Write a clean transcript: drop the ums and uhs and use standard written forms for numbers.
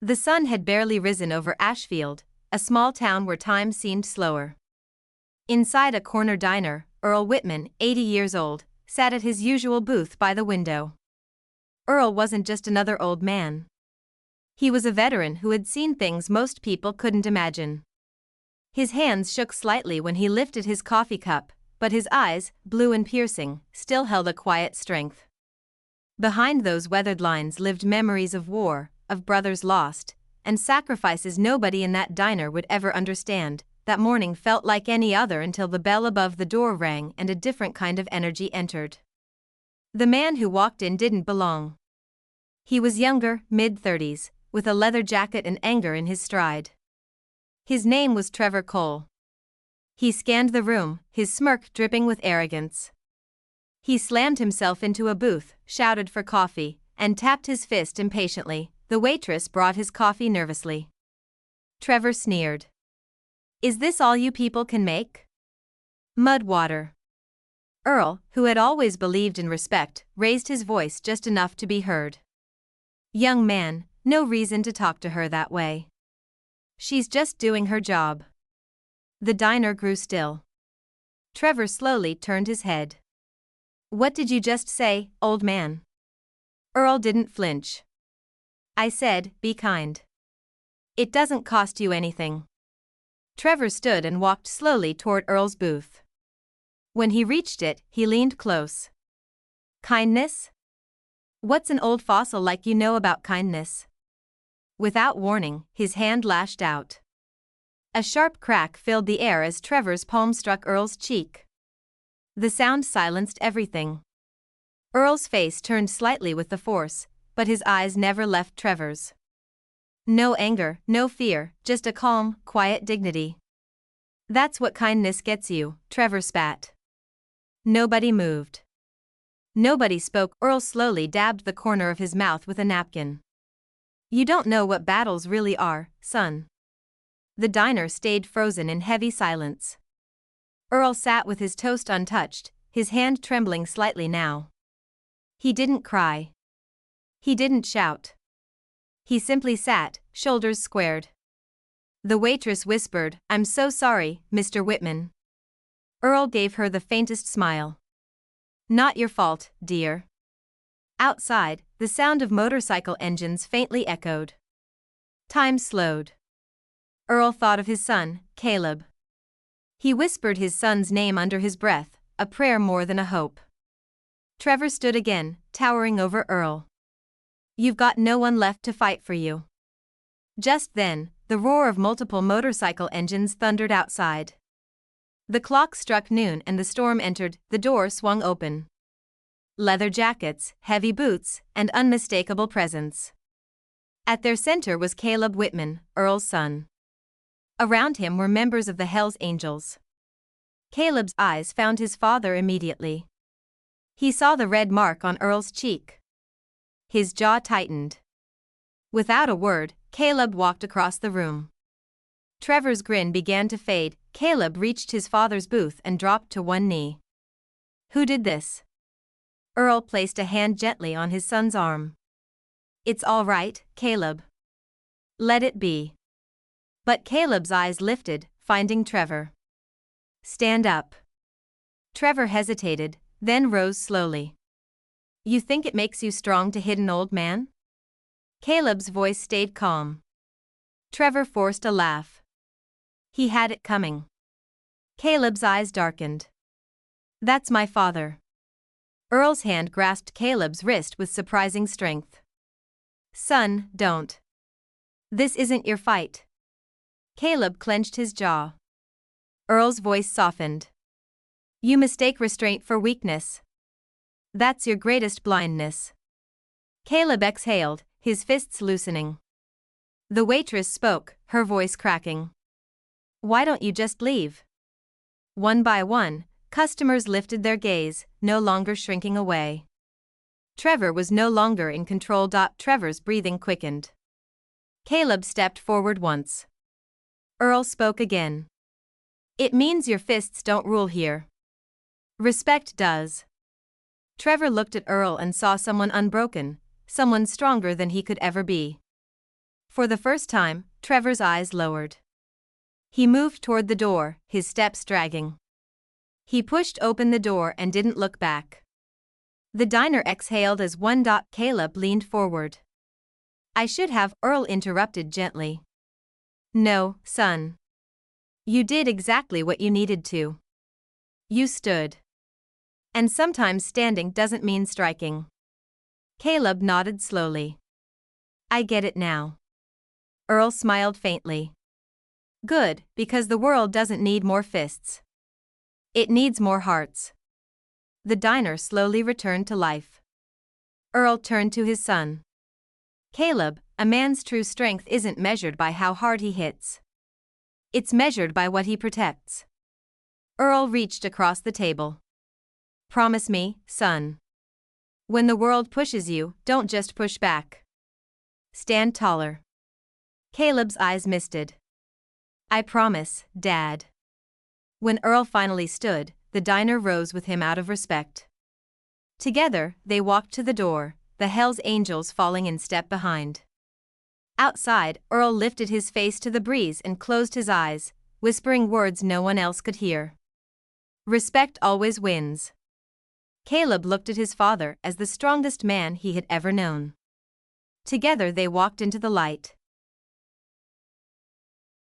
The sun had barely risen over Ashfield, a small town where time seemed slower. Inside a corner diner, Earl Whitman, 80 years old, sat at his usual booth by the window. Earl wasn't just another old man. He was a veteran who had seen things most people couldn't imagine. His hands shook slightly when he lifted his coffee cup, but his eyes, blue and piercing, still held a quiet strength. Behind those weathered lines lived memories of war, of brothers lost, and sacrifices nobody in that diner would ever understand. That morning felt like any other until the bell above the door rang and a different kind of energy entered. The man who walked in didn't belong. He was younger, mid-30s, with a leather jacket and anger in his stride. His name was Trevor Cole. He scanned the room, his smirk dripping with arrogance. He slammed himself into a booth, shouted for coffee, and tapped his fist impatiently. The waitress brought his coffee nervously. Trevor sneered. "Is this all you people can make? Mud water." Earl, who had always believed in respect, raised his voice just enough to be heard. "Young man, no reason to talk to her that way. She's just doing her job." The diner grew still. Trevor slowly turned his head. "What did you just say, old man?" Earl didn't flinch. "I said, be kind. It doesn't cost you anything." Trevor stood and walked slowly toward Earl's booth. When he reached it, he leaned close. "Kindness? What's an old fossil like you know about kindness?" Without warning, his hand lashed out. A sharp crack filled the air as Trevor's palm struck Earl's cheek. The sound silenced everything. Earl's face turned slightly with the force, but his eyes never left Trevor's. No anger, no fear, just a calm, quiet dignity. "That's what kindness gets you," Trevor spat. Nobody moved. Nobody spoke. Earl slowly dabbed the corner of his mouth with a napkin. "You don't know what battles really are, son." The diner stayed frozen in heavy silence. Earl sat with his toast untouched, his hand trembling slightly now. He didn't cry. He didn't shout. He simply sat, shoulders squared. The waitress whispered, "I'm so sorry, Mr. Whitman." Earl gave her the faintest smile. "Not your fault, dear." Outside, the sound of motorcycle engines faintly echoed. Time slowed. Earl thought of his son, Caleb. He whispered his son's name under his breath, a prayer more than a hope. Trevor stood again, towering over Earl. "You've got no one left to fight for you." Just then, the roar of multiple motorcycle engines thundered outside. The clock struck noon and the storm entered. The door swung open. Leather jackets, heavy boots, and unmistakable presence. At their center was Caleb Whitman, Earl's son. Around him were members of the Hells Angels. Caleb's eyes found his father immediately. He saw the red mark on Earl's cheek. His jaw tightened. Without a word, Caleb walked across the room. Trevor's grin began to fade. Caleb reached his father's booth and dropped to one knee. "Who did this?" Earl placed a hand gently on his son's arm. "It's all right, Caleb. Let it be." But Caleb's eyes lifted, finding Trevor. "Stand up." Trevor hesitated, then rose slowly. "You think it makes you strong to hit an old man?" Caleb's voice stayed calm. Trevor forced a laugh. He had it coming. Caleb's eyes darkened. "That's my father." Earl's hand grasped Caleb's wrist with surprising strength. "Son, don't. This isn't your fight." Caleb clenched his jaw. Earl's voice softened. "You mistake restraint for weakness. That's your greatest blindness." Caleb exhaled, his fists loosening. The waitress spoke, her voice cracking. "Why don't you just leave?" One by one, customers lifted their gaze, no longer shrinking away. Trevor was no longer in control. Trevor's breathing quickened. Caleb stepped forward once. Earl spoke again. "It means your fists don't rule here. Respect does." Trevor looked at Earl and saw someone unbroken, someone stronger than he could ever be. For the first time, Trevor's eyes lowered. He moved toward the door, his steps dragging. He pushed open the door and didn't look back. The diner exhaled as one. Caleb leaned forward. I should have, Earl interrupted gently. No, son. You did exactly what you needed to. You stood. And sometimes standing doesn't mean striking. Caleb nodded slowly. I get it now. Earl smiled faintly. Good, because the world doesn't need more fists. It needs more hearts. The diner slowly returned to life. Earl turned to his son. Caleb, a man's true strength isn't measured by how hard he hits. It's measured by what he protects. Earl reached across the table. Promise me, son. When the world pushes you, don't just push back. Stand taller. Caleb's eyes misted. I promise, Dad. When Earl finally stood, the diner rose with him out of respect. Together, they walked to the door, the Hell's Angels falling in step behind. Outside, Earl lifted his face to the breeze and closed his eyes, whispering words no one else could hear. Respect always wins. Caleb looked at his father as the strongest man he had ever known. Together they walked into the light.